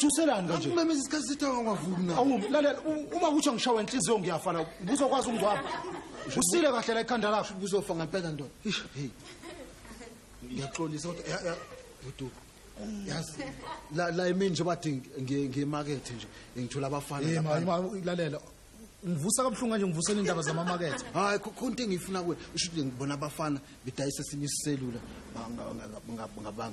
Uthuselani kanje? Ngimemeza isikhathi sithawa ngavumi na. Awulalela uma kuthi angishawa inhliziyo ngiyafana uzokwazi ungcwaba. Usile kahle la ikhanda lakho uzofa ngempela ndoda. Hey. Ngiyaxolisa kodwa uDuku. Yazi la imini nje bathi ngemarket nje ngithola abafana lapha. Lalela. Ngivusa kabuhlungu kanje ngivusela indaba zamamarket. Hayi konke engifuna kuwe usho ngibona abafana bedayisa sinye iselula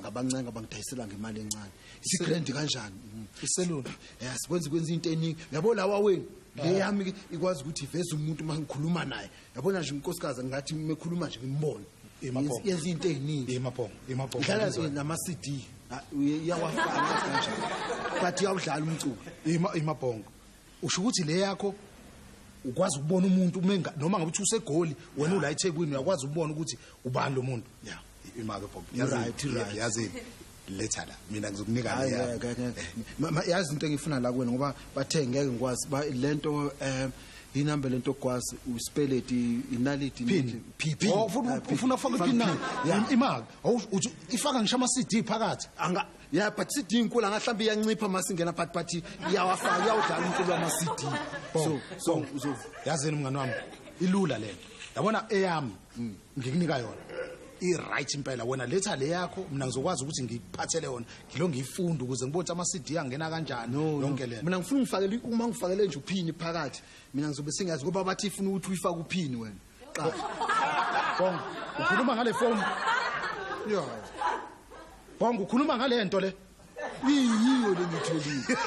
ngabancenga bangidayisela ngemali encane. Isigrand kanjani? Iselula. Yes kwenza into eningi. Yabo lawa wenu le yami ikwazi ukuthi iveze umuntu mangikhuluma naye. Yabona nje unkosikazi ngathi mekhuluma nje ngimbone. Yenza into eziningi. Imapho. Dlala nama CD. Iyawafana kanjani. But iyawudlala umculo. Imabhongo. Usho ukuthi le yakho ukwazi ukubona umuntu umenga noma ngabe uthi usegoli wena ula eThekwini uyakwazi ukubona ukuthi ubani lo muntu. Yeah. Imake bhongo. Right. Yazi letha la mina ngizokunika le yakho. Yazi into engifuna la kuwena ngoba bathe ngeke ngikwazi lento inamba lento okwazi uspelleti inality PP. Ufuna ufaka ipin na imake. Awuthi ifaka ngisho ama CD phakathi. Anga yeah but CD inkulu angahlambi iyancipha masingena but iyawafaka iyawudala inkulu ama CD. So yazini mngani wami ilula lento. Yabona eyami ngikunika yona. I-right impela wena letha le yakho mina ngizokwazi ukuthi ngiphathele yona ngilo ngiyifunda ukuze ngibone ama CD angena kanjani yonke lento. Mina ngifuna ngifakele uma ngifakele nje uphini phakathi mina ngizobe sengazi ngoba bathi ifuna ukuthi uyifake uphini wena. Bongo ukhuluma ngale phone. Yeah. Bongo ukhuluma ngale nto le. Yiyo le ngitholile.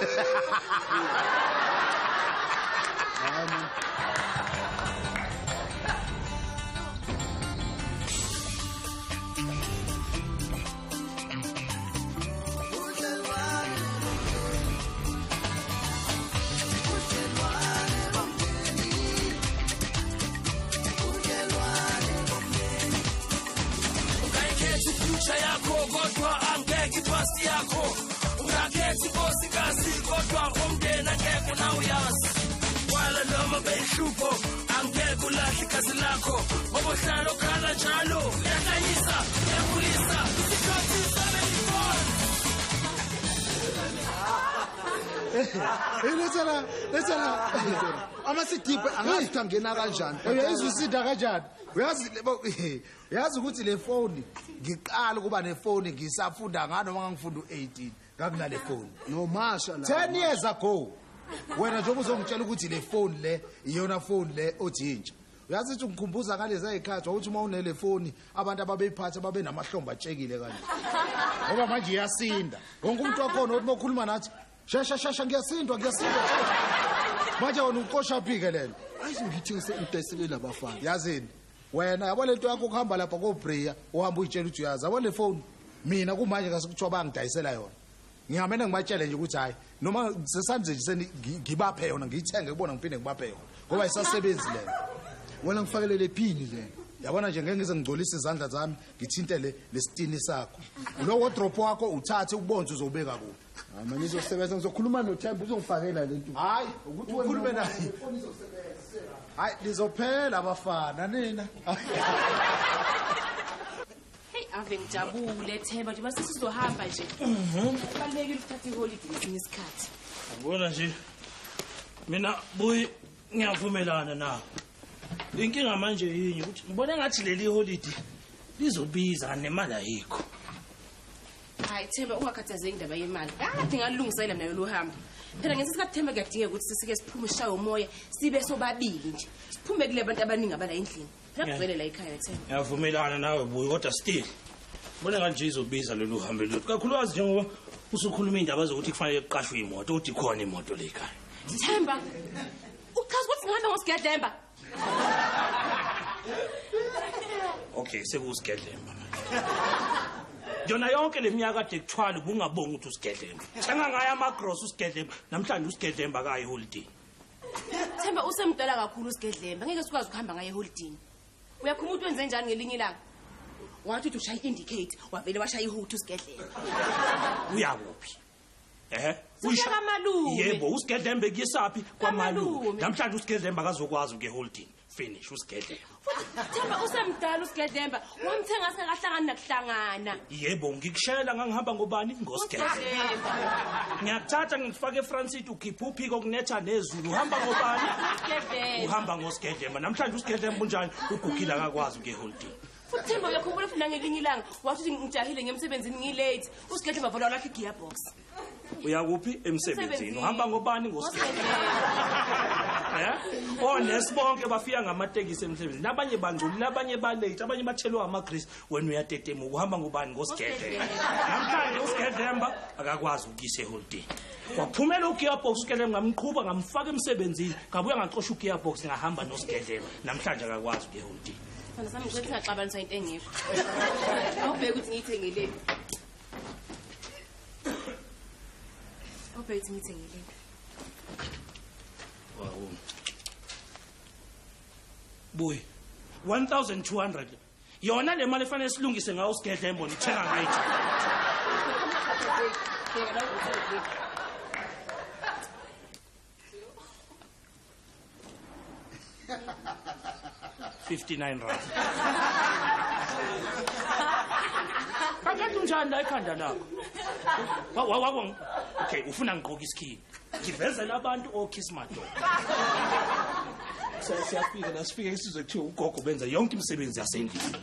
Pasti yakho ungakhethi nkosikazi kodwa umndeni angeke nawe uyazi wala noma behlupho angeke ulahle igazi lakho obohlala okhala njalo uyahlanyisa uyakhulisa isikhathi Letha ama CD angathi angena kanjani? Uyayizwisida kanjani? Uyazi ukuthi le phone ngiqala kuba ne phone ngisafunda ngano mangifunda u18 ngakuna le phone no masha la 10 years ago wena nje uzongitshela ukuthi le phone le iyona phone le ojintsha uyazi ukuthi ngikhumbuza ngalezi ayikhathi ukuthi uma unele phone abantu ababeyiphatha babe namahlombe atshekile kanje ngoba manje iyasinda wonke umuntu wakhona uthi mokhuluma nathi shasha ngiyasindwa manje wona uqosha phike lento ayizongithi ngise labafana yazini wena yabo lento yakho ukuhamba lapha koBrea uhamba uyitshela ukuthi uyazi yabo le phone mina kumanje ngasikuthiwa bangidayisela yona ngihamene ngibatshele nje ukuthi hayi noma sesandle nje ngibaphe yona ngiyithenge kubona ngiphinde ngibaphe yona ngoba isasebenzi lento wena ngifakele le phini le yabona nje ngeke ngize ngigcolise izandla zami ngithinte le stini sakho lo wardrobe wakho uthathe ubonze uzobeka kuphi manje izosebenza ngizokhuluma noThemba uzongifakela lento hayi ukuthi ukhulume naye hayi lizophela abafana nina hey ave ngijabule Themba nje base sizohamba nje kubalekile ukuthatha iholiday ngesinye isikhathi ngibona nje mina buyi ngiyavumelana nawe inkinga manje yini ukuthi ngibona ngathi leli holiday lizobiza nemali ayikho hayi Themba ungakhathazeki indaba yemali kade ngalungisela mina lo hambo phela ngesikhathi Themba kuyadingeka ukuthi sike siphume sishaye umoya sibe sobabili nje siphume kule bantu abaningi abala endlini phela kuvele la ekhaya Themba ngiyavumelana nawe buyi kodwa still bona kanje izobiza lolu hambo lolu kakhulukazi njengoba usukhuluma indaba zokuthi kufanele kuqashwe imoto uthi khona imoto le ekhaya Themba uchaza ukuthi ngihamba ngosigedlemba okay sekusigedlemba Yona yonke leminyaka kade kuthwala ubungabonga ukuthi usigedlemba thenga ngaya amagross usigedlemba namhlanje usigedlemba kayi holiday Themba usemdala kakhulu usigedlemba ngeke sikwazi ukuhamba ngaye holiday uyakhuluma ukuthi wenze njani ngelinye ilanga wathi ushaya indicate wavele washaya ihuthi usigedlemba uyakuphi Uyisho- kamalume. Yebo, usigedlembe kuyesaphi kwamalume. Kamalume. Namhlanje usigedlembe akazokwazi ukuholding. Finish usigedlembe. Themba usemdala usigedlemba. Wamthenga sengakahlangani nakuhlangana. Yebo, ngikushayela ngangihamba ngobani ngosigedlembe. Ngiyakuthatha ngikufake eFrancite ukhipha uphiko kunetha nezulu. Uhamba ngobani? Usigedlemba. Uhamba ngosigedlemba. Namhlanje usigedlembe kunjani? Ugugile akakwazi ukuholding. Futhi Themba uyakhumbula futhi nangelinye ilanga wathi ngijahile ngemsebenzini ngilate. Usigedlemba vala lakhe gearbox. Uyakuphi emsebenzini? Emsebenzini. Uhamba ngobani ngosigedlembe? Onesibonke bafika ngamatekisi emsebenzini. Abanye bangcolile, abanye balate, abanye bathelwa amagrease. Wena uyatetema uhamba ngobani ngosigedlemba. Namhlanje usigedlemba akakwazi ukuyise holding. Waphumela ugearbox usigedlemba ngamqhuba ngamfaka emsebenzini. Ngabuya ngaqosha ugearbox ngahamba nosigedlemba. Namhlanje akakwazi ukuholding. Fana sami ngizothi ngaxabanisa into engekho. Awubheka ukuthi ngiyithengeleni. Awubheka ukuthi ngiyithengeleni. Wow. Boy, 1200. Yona le mali efanele silungise ngayo usigedlemba ngithenga ngayo. Bheka la ukuthi 59 rand. Kanjani unjani la ekhanda lakho? Okay, ufuna ngigqoka isikini. Ngivezela abantu okhismato. Siyafika nasifike isizwe kuthiwa ugogo benza yonke imisebenzi yasendlini.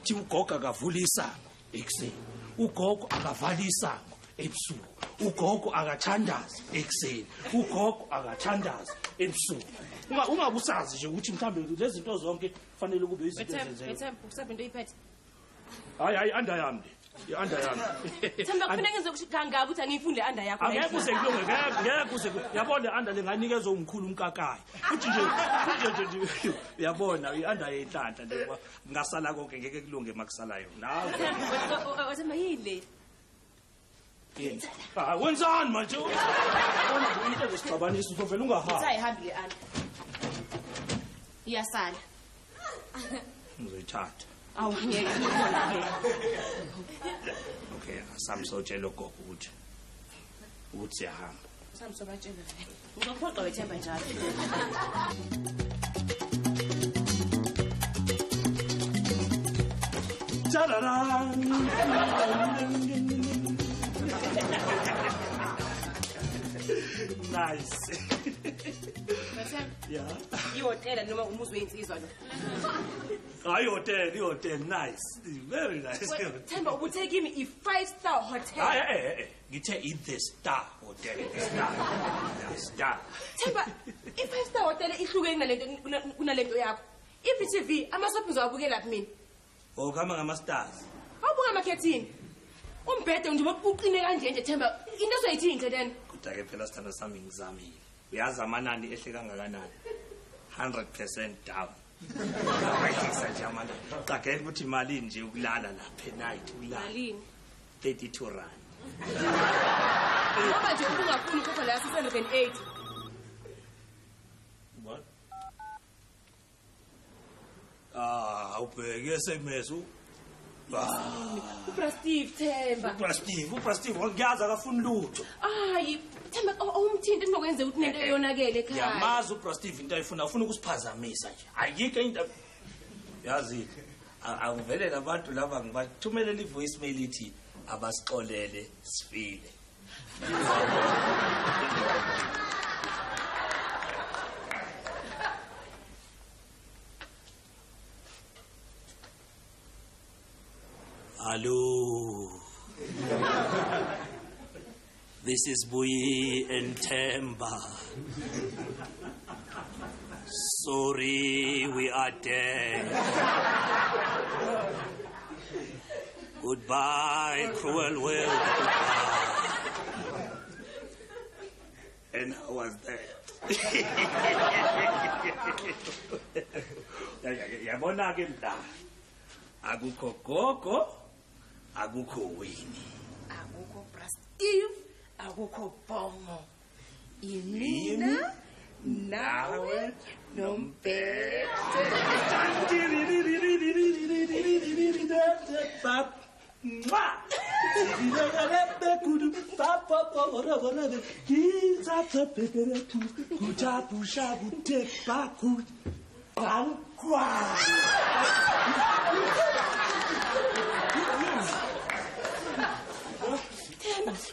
Thi ugogo akavula isango ekuseni. Ugogo akavala isango ebusuku. Ugogo akathandazi ekuseni. Ugogo akathandazi ebusuku. Ungabusazi nje ukuthi mhlambe lezi zinto zonke kufanele kube izinto ezenzeka. Themba ukusapha into oyiphethe. Hayi anda yami. Ianda yami. Themba kufanele ngenze ukushikanga ukuthi angiyifunde anda yakho. Angeke uze kulunge, ngeke uze. Yabona anda lenganikezwe umkhulu umkakayi. Futhi nje uyabona ianda yenhlanhla nje ngasala konke ngeke kulunge makusala yona. Nawe. Themba yile. Wenzani manje? Yabona into ezisixabanisa uzovela ungahambi. Sayihambi le anda. Iyasala. Ngizoyithatha. Awu ngeke. Okay, samsotshela gogo ukuthi siyahamba. Samsobatshela. Ngizophoqa wethemba njalo. Nice. Yeah. Ihotela noma umuzi weinsizwa lo. Hayi hotel nice. Very nice. Themba ubuthe kimi i5-star hotel. Hayi ngithe the Star Hotel, the Star. The Star. Themba i5-star hotel ihluke kunalento yakho. IPTV amasophi ngizowabukela kimi. Okama ngama stars. Awubuka amakhethini. Umbhede nje bokuqine kanje nje Themba into soyithi inhle then. Kodwa ke phela sithanda sami ngizamile. Uyazi amanani ehle kangakanani? 100% down. Ayisa nje amanani. Cagela ukuthi imali nje ukulala lapha night ukulala. Malini? 32 rand. Ngoba nje ungafuni ukukhokha la 608. What? Ubheke SMS uPresteve Themba. uPresteve ngiyazi akafuni lutho. Hayi Themba awumthinti kunokwenza ukuthi nento eyonakele ekhaya. Yamazi uPresteve into ayifuna ufuna ukusiphazamisa nje. Ayikho into yazi awuvele labantu laba ngibathumelela ivoicemail ithi abasixolele sifile. Hello. This is Buyi and Themba. Sorry, we are dead. Goodbye, cruel world. Goodbye. And how was that? Yabona ke mntana. Akukho gogo, akukho Winnie. Akukho Presteve, akukho Bongo. Imina nawe nombhede. Mwah! dudu papa ora kinzatha beberethu kujabusha kutepa ku ankwa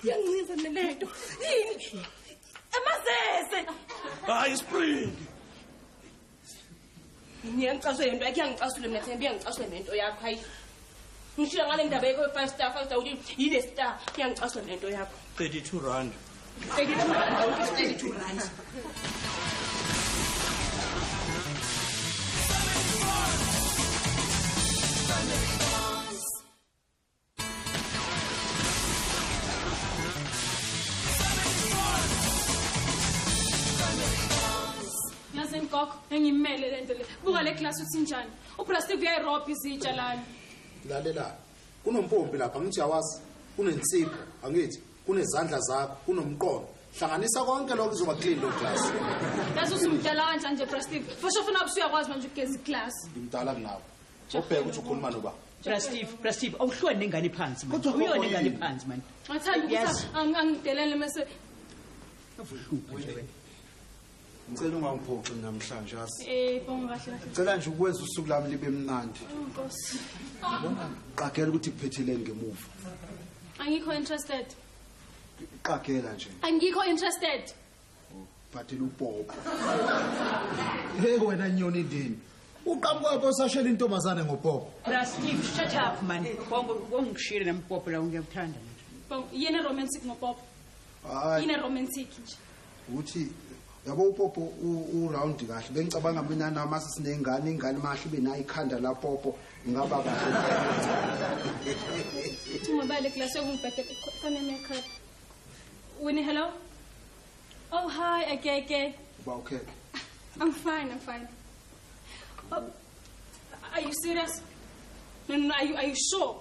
Yangiza lento. Yini? Amazese. Hayi spring. Ngiyangicasula into yakhe yangicasula mina Thembi yangicasula nento yakho hayi. Ngishilo ngale ndaba yakho 5 star uthi yile star yangicasula nento yakho. 32 rand. 32 rand, 32 rand. Ngoko engimele lento le buka le class uthi njani uplastic uyayirob izitsha lana lalela kunompompi lapha ngithi yawazi kunensipho angithi kunezandla zakho kunomqondo hlanganisa konke lokho kuzoba clean lo class yazi usumdala kanjani nje plastic fasho ufuna usuyakwazi manje ukugeza iclass ngimdala kunawe ubheke ukuthi ukhuluma noba Steve awuhlweni nengane phansi manje uyona nengane phansi manje ngathanda ukuthi angidelele mase ngicela ungangiphoqi namhlanje yasi bonga kahle ngicela nje ukwenza usuku lami libe mnandi Nkosi qagela ukuthi kuphethileni ngemuva angikho interested qagela nje angikho interested bhathela upopo hey wena nyoni indini uqhamuka posashela intombazane ngopopo Steve shut up man wongishire nempopo la ngiyabthanda bonga yena romantic ngopop hayi yena romantic nje uthi yabo upopo uround kahle bengicabanga mina nama sisinengane ingane mahle benayo ikhanda la popo ngaba kahle ungabale class yokungibhedela khona nekhaya Winnie hello oh hi okay uba okay I'm fine oh, are you serious no are you sure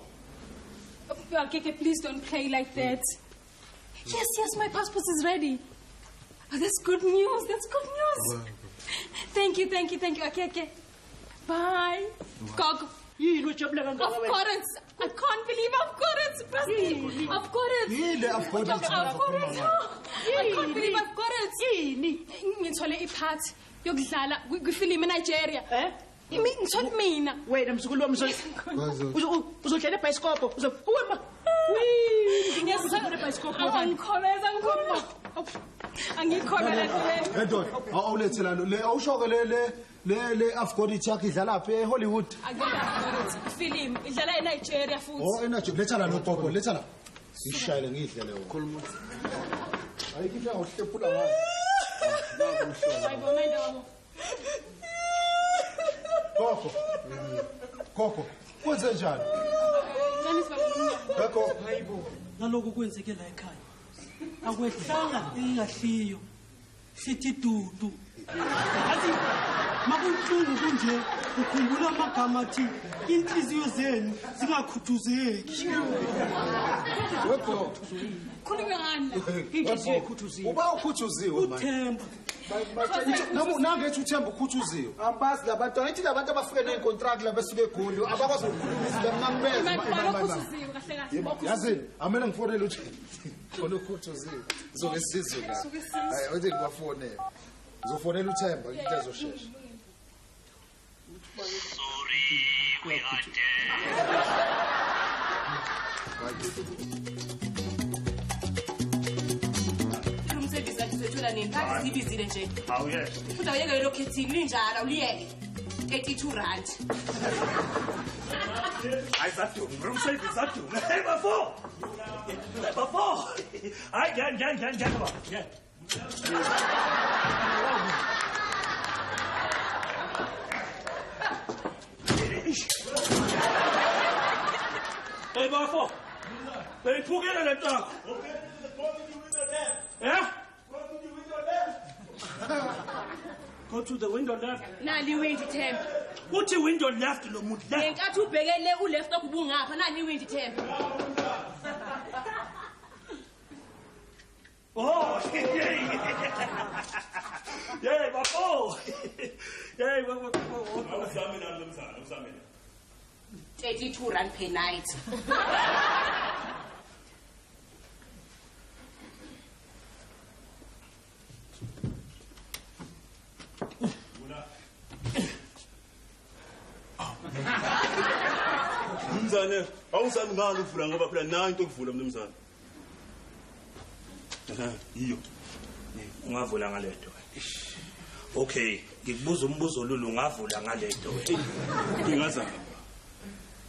okay please don't play like that yes my passport is ready oh, that's good news wow. Thank you okay bye Gogo yini ujabula kangaka of course I can't believe I've got it Basti I've got it yile I've got it I can't believe I've got it yini ngithole iphathi yokudlala kwifilimu eNigeria ngithole mina wena msukulu wami uzodlala ebicycle uzophuma angikholwa Edon awulethela le awushoko le I've got it yakhe idlala lapha eHollywood film idlala eNigeria futhi eNigeria lethala no popo lethala ishayile ngidlele wona khuluma ayikipha ngohlephula ngayo ayibona indaba Koko kwenze njani Koko hayibo naloku kwenzeke la ekhaya akwehlanga engahliyo sithi dudu athi makunhlungu kunje ukhumbula amagama athi inhliziyo zenu zingakhutuzeki Webo khuluma ngani inhliziyo ikhuthuziwe uba ukhuthuziwe manje uthemba nangethi uthemba ukhuthuziwe ambazi labantwana ithi labantu abafike necontract labasuke egoli abakwazi ukukhulisa kahle yazini amena ngifonele uthi khona ukhuthuziwe zoke sizwe la hayi awuthi ngibafonela uzofonela uthemba into ezoshesha Sorry we are Sibizile nje. Oh yes. Futhi awuyeke lokhethini linjalo awuliyeke. 82 rand. Ayizaduma, room service izaduma. Hey bafo. Hayi ngiyani baba. Yeah. Hey bafo. Beyiphukile le ntaka. Yeah? Go to the window left. Nali windy temp. Uthi window left lo muntu left. Ngenkathi ubhekele uleft okubungapha nani windy temp. Oh, yay, bafo. Yay, bafo. Usamina. 32 rand per night. Mnumzane, awusami ngani ukuvula ngoba phela nayo into okuvula mnumzane. Iyo. Ungavula ngaleto. Okay, ngikubuza umbuzo lolu ungavula ngaleto wena. Ngingazama.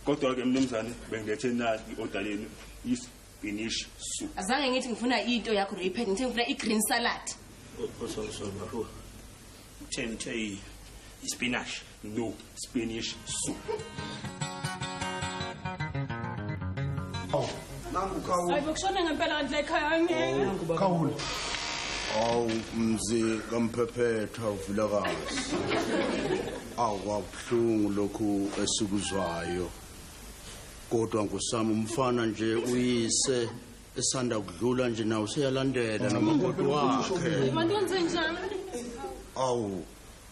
Kodwa ke mnumzane bengilethe nali i-order yenu ispinach soup. Azange ngithi ngifuna into yakho repent, ngithi ngifuna i-green salad. So bafo. Che spinach. No, spinach soup. Ayibokushona ngempela ngandla ekhaya ngeke. Khawula. Awu mzi kamphephetha uvulakazi. Awabhlungu lokhu esikuzwayo. Kodwa ngosami umfana nje uyise esanda kudlula nje nawo seyalandela nomakoti wakhe. Manje wenze njani? Awu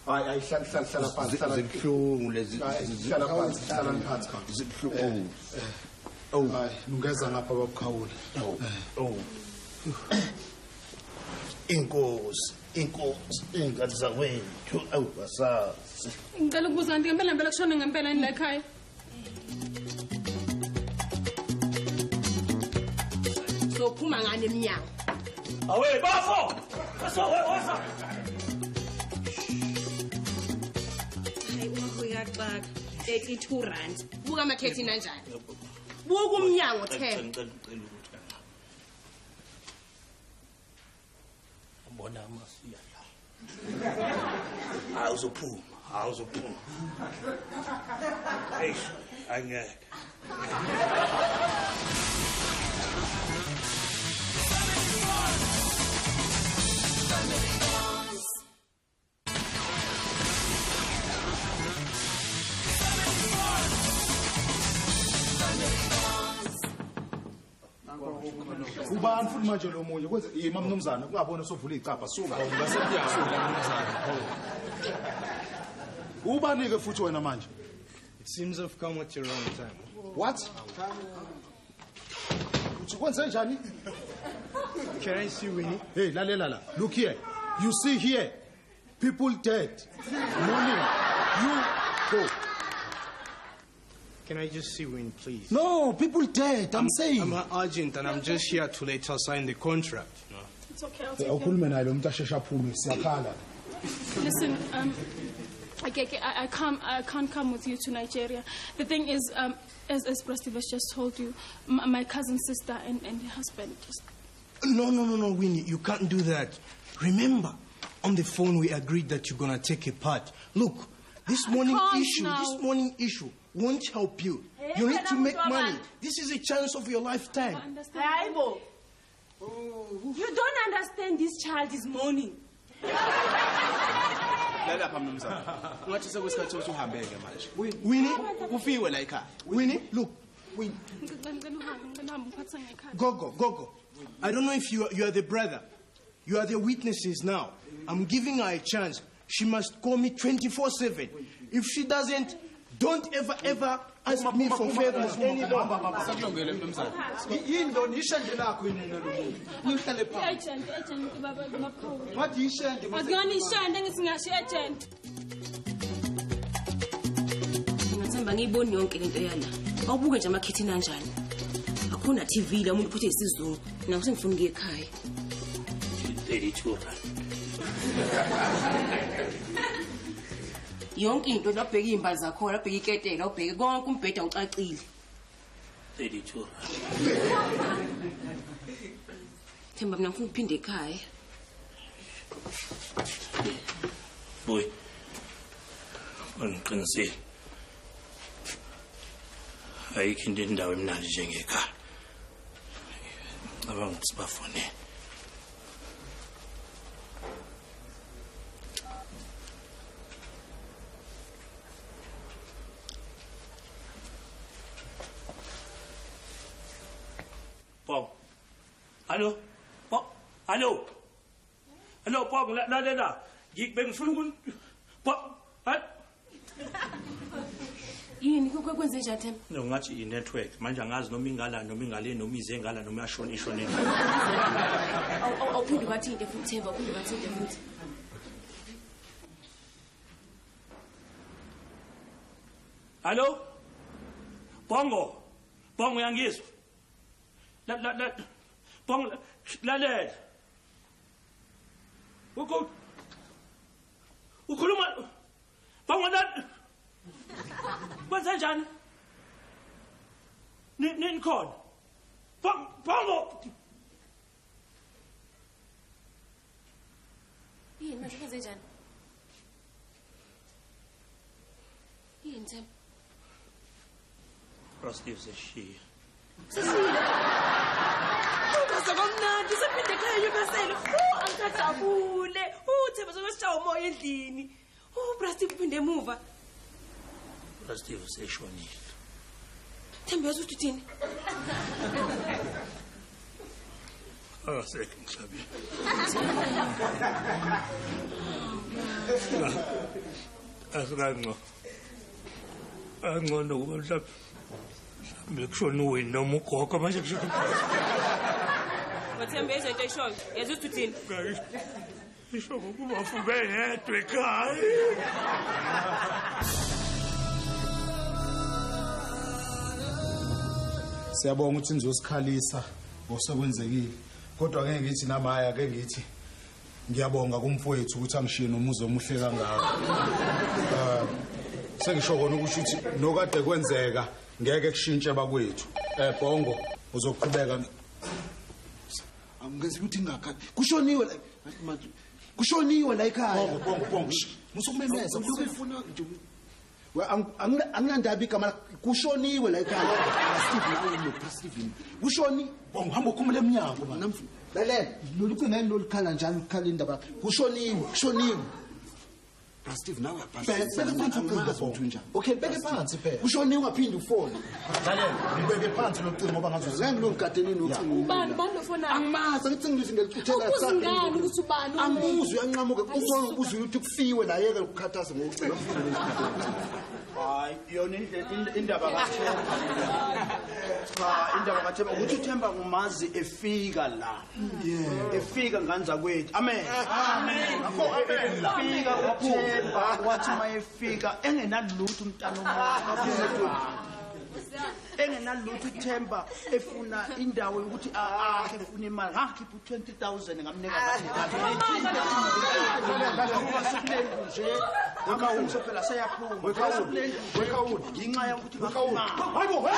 Hayi hlala phansi zibhlungu lezi hlala phansi zibhlungu. Hayi ungeza ngapha babukhawula. Inkosi ingadi zakwethu awubasazi. Ngicela ukubuza nti ngempela kushona ngempela ngandla ekhaya. So phuma ngane eminyango. Awe bafo. Bafo wesa. Hayi uyaxaka. 32 rand. Buka amakhethi kanjani? Buka umnyango Themba. Bona amasiya la. Awuzophuma. Hey, angeke. Ubani futhi manje lo munye kwenze yima mnumzana ungabona sovula icapha suka Ubani ke futhi wena manje? It seems I've come at the wrong time. What? Uthi kwenze njani? Can I see Winnie? Hey, la. Look here. You see here. People dead. Morning. You go. Can I just see Winnie, please? No, people dead. I'm saying. I'm an agent and I'm just here to let her sign the contract. No. It's okay, I'll take it. Awukhulume naye lo muntu ashesha aphume siyakhala. Listen, I can't come with you to Nigeria. The thing is, as Prestivus just told you, my cousin's sister and her husband just... No, Winnie, you can't do that. Remember, on the phone we agreed that you're gonna take a part. Look, this morning issue won't help you. You need to make money. This is a chance of your lifetime. Aibo, you don't understand this child is mourning. Winnie, ufiwe like her. Winnie, look. Winnie. Go. I don't know if you are the brother. You are the witnesses now. I'm giving her a chance. She must call me 24/7. If she doesn't, don't ever ask me for favors any longer. Ngathemba ngiyiboni yonke lento yala. Awubuke nje amakhethi kanjani. Akuna TV la umuntu phuthe isizungu. Mina ngisengifuna ukuya ekhaya. 32 rand. Yonke into labheka izimbali zakho, labheka iketela, ubheke konke umbheda ucacile. 32 rand. Themba mina ngifuna ukuphinde ekhaya. Boy. Ngiqinisile. Ayikho into endawo emnandi njengekhaya. Cabanga ukuthi bafone. Bob. Hallo? Bob. Hallo? Hallo, Bob, la. Bengifuna ukuthi Bob, Yini kwenze njani Themba? No ngathi i-network manje angazi noma ingala noma ingale noma ize ngala noma yashona ishone. Awuphinde bathi into futhi Themba, awuphinde bathi into futhi. Hallo? Bongo. Bongo uyangizwa? Bongo lalela. Ukhuluma Bongo la Kwenza njani? Nini khona? Bongo Yini manje kwenze njani? Yini Themba? Steve seshiya. Sesile. Komnandi sephinde ekhaya ubesele. Angikajabule. Themba sokweshawa umoya endlini. Steve uphinde emuva. Steve seshonile. Themba yazi uthini? Sekhe ngihlabile. Asingangco. Angcono kuba mhlawumbe kushona uwini noma ugogo manje kushona. Wathemba izinto eshoyo. Yazi uthini? Isho ukuba ufube yedwa ekhaya. Siyabonga ukuthi nizosikhalisa ngosekwenzekile. Kodwa ngeke ngithi namaya ake ngithi ngiyabonga kumfowethu ukuthi angishiye nomuzi omuhle kangaka. Sengisho kona ukuthi nokade kwenzeka ngeke kushintshe bakwethu. Bongo uzoqhubeka. Angenzi ukuthi ngakha. Kushoniwe la manje. Kushoniwe la ekhaya. Bongo. Musukumemeza umuntu ufuna nje. Anginandaba igama kushoniwe la ekhaya. Stephen. Kushoni Bongo hamba ukhumule eminyango manje. Lalela, lolukho ngeke lolikhala njalo ukukhala indaba. Kushoniwe. Steve nawe yaphansi. Okay, beke phansi phela. Kushoniwe ungaphindi ufone. Lalela, ngibeke phansi locingo ngoba ngazozenga ngilongigadeni nocingo. Ubani lofonana? Angimazi ngithi ngilise ngelichithela sakhe. Uzingani ukuthi ubani? Amuzwe uyanqamuka uzobuza ukuthi kufiwe la yeke ukukhathaza ngocela ufune. Hayi yona indaba kaThemba. Cha indaba kaThemba ukuthi uThemba ngumazi efika la. Efika nganza kwethu. Amen. Efika uThemba wathi mayefika engenalutho umntana omuhle. Engenalutho uThemba efuna indawo ukuthi akhe efuna imali. Khipha 20,000 ngamnika nje. Akawuso phela seyaphuma. Wekawuni. Inxa yokuthi hayibo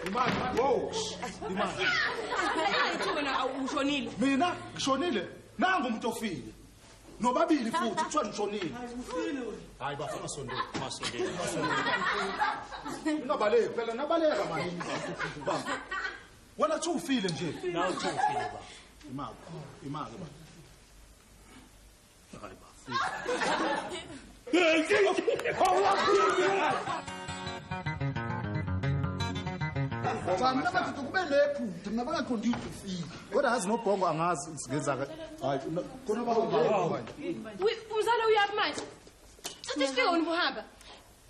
Imani, wow. Imani. Wena awushonile. Mina ngishonile. Nangu umuntu ofile. Nobabili futhi kuthiwa ngishonile. Hayi bafuna sondela. Ungabaleki phela nabaleka manje. Ba. Wena thi ufile nje. Nawe uthi ufile ba. Imali ba. Hayi ba. Mina bathi kube lephutha mina bangaqondi ukufika. Kodwa hazi noBhongo angazi singenza hayi khona bawo. Uzalo uyapi manje? Thatha isifika wena ubuhamba.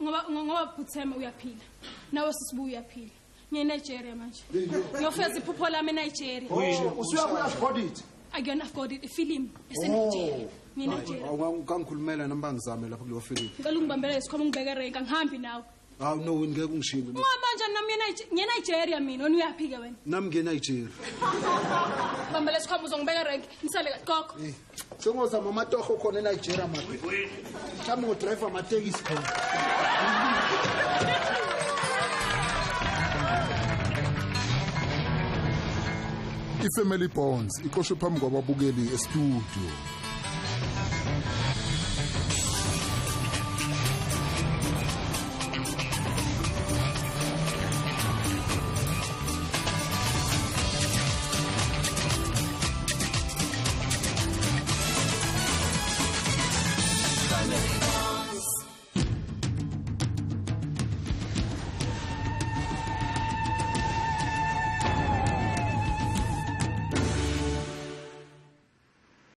Ngoba Themba uyaphila. Nawe sisibu uyaphila. Ngiye Nigeria manje. Ngiyofeza iphupho lami eNigeria. Usuyabuya afford it. Akuyona afford it ifilimu eseNigeria. Ngiye Nigeria. Awukangikhulumela noma ngizame lapha kuleyo film. Ngicela ungibambele isikhwama ungibeke renka ngihambi nawe. Hawu no ngeke ungishile. Manje nami ngiye Nigeria mina wena uyaphika wena. Nami ngiye Nigeria. Bambele isikhwama uzongibeka renka ngisale gogo. Sengozama amatoho khona eNigeria manje. Mhlawumbe ngodriver amatekisi khona. iFamily Bonds iqoshwe phambi kwababukeli estudio.